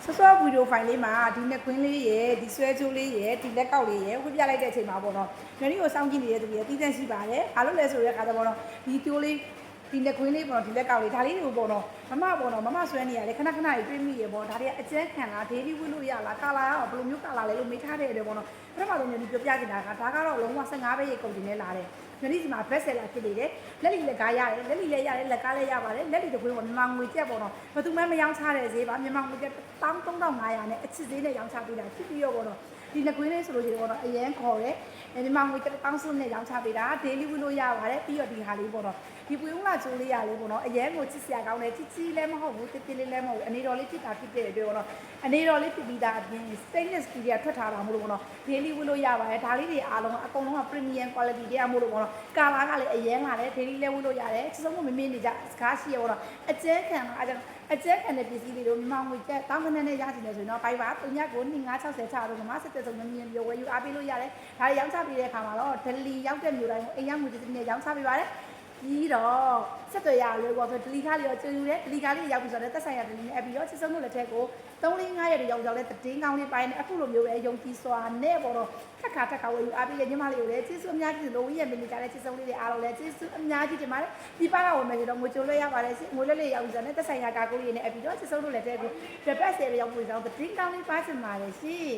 ဆော့ဗီဒီယိုဖိုင်လေးမှာဒီနှစ်ခွင်းလေးရယ်ဒီဆွဲချိုးလေးရယ်ဒီလက်ကောက်လေးရယ်ဝှပြလိုက်တဲ့အချိန်မှာပေါ့နော်ညနေကိုစောင့်ကြည့်နေတဲ့သူတွေတီးတန့်ရှိပါတယ်အားလို့လဲဆိုတဲ့အခါကျတော့ဒီကျိုးလေးဒီလက်ခွင်းလေးပေါ့နော်ဒီလက်ကောက်လေးဒါလေးတွေကိုပေါ့နော်မမဆွဲနေရတယ်ခဏခဏတွေတွေးမိရပေါ့ဒါတွေအကျန်းခံလားဒေးလီဝှလို့ရလားကာလာကဘယ်လိုမျိုးကာလာလဲလို့မေးထားတဲ့တယ်ပေါ့နော်ပထမဆုံးညနေပြောပြချင်တာကဒါကတော့လုံးဝ15ပဲရေကုန်တင်နေလာတယ်ညနေစီမှာ best seller ဖြစ်နေတယ်လက်လီလက်ကားရတယ်လက်လီလည်းရတယ်လက်ကားလည်းရပါတယ်လက်လီတစ်ခွင်းပေါ့မြန်မာငွေကျပ်ပေါ့နော်ဘယ်သူမှမရောင်းချတဲ့ဈေးပါမြန်မာငွေကျပ်13500နဲ့အချစ်ဈေးနဲ့ရောင်းချပေးတာဖြစ်ပြီးတော့ပေါ့နော်ဒီနှစ်ခွင်းလေးဆိုလို့ရှိရင်ပေါ့နော်အရန်ခေါ်တယ်မြန်မာငွေ1000နဲ့ရောင်းချပေးတာ daily ဝှလို့ရပါတယ်ပြီးတော့ဒီဟာလေးပေါ့နော်ဒီပွေဦးလာချိုးလေးရလေးပေါ့နော်အရန်ကိုချစ်စရာကောင်းတယ်ကြီးလည်းမဟုတ်ဘူးတိလေးလည်းမဟုတ်ဘူးအနေတော်လေးဖြစ်တာဖြစ်တဲ့အတွက်ပေါ့နော်အနေတော်လေးဖြစ်ပြီးသားအပြင် stainless steel ကထွက်ထားတာမလို့ပေါ့နော် daily ဝှလို့ရပါတယ်ဒါလေးတွေအားလုံးအကုန်လုံးက premium quality တွေကမို့လို့ပေါ့နော်ကာလာကလည်းအရန်လာတယ် daily လည်းဝှလို့ရတယ်ချစ်ဆုံးမမေ့နေကြစကားရှိရပေါ့နော်အကျဲခံအကျဲခံတဲ့ပစ္စည်းတွေတို့မြန်မာငွေကျပ်တောင်းခနဲ့နဲ့ရချင်တယ်ဆိုရင်တော့ဘိုင်ပါ3ကို2560ချတော့မဆက်တဲ့ဆုံးမြင်ပြောဝယ်ယူအားပေးလို့ရတယ်ဒါတွေရောင်းချပေးတဲ့အခါမှာတော့ဒလီရောက်တဲ့မျိုးတိုင်းကိုအိမ်ရောက်ငွေတစ်နဲ့ရောင်းချပေးပါတယ်ပြီးတော့ဆက်သွယ်ရလွယ်ပေါ့ဆိုဒလီကားလေးရောကျွေးယူတယ်ဒလီကားလေးရောက်ပြီဆိုတော့သက်ဆိုင်ရာဒလီနဲ့အပြီးတော့ချစ်ဆုံးတို့လက်ထက်ကို3-5ရက်ရောက်ရောက်လဲတင်းကောင်းလေးပိုင်းနဲ့အခုလိုမျိုးပဲယုံကြည်စွာနဲ့ပေါ့တော့ထက်ခါဝယ်ယူအားပေးတဲ့ညီမလေးကိုလည်းကျေးဇူးအများကြီးလိုဝင်းရမင်းကြတဲ့ချစ်ဆုံးလေးတွေအားလုံးလည်းကျေးဇူးအများကြီးတင်ပါတယ်ဒီပါကဝင်မယ်ဆိုတော့ငွေကြိုးလွှဲရပါတယ်ငွေလွှဲလေးရောက်ပြီဆိုတော့သက်ဆိုင်ရာကာကိုလေးနဲ့အပြီးတော့ချစ်ဆုံးတို့လက်ထက်ကိုတစ်ပတ်10ရောက်ပြီဆိုတော့တင်းကောင်းလေးပါချင်ပါတယ်ရှင်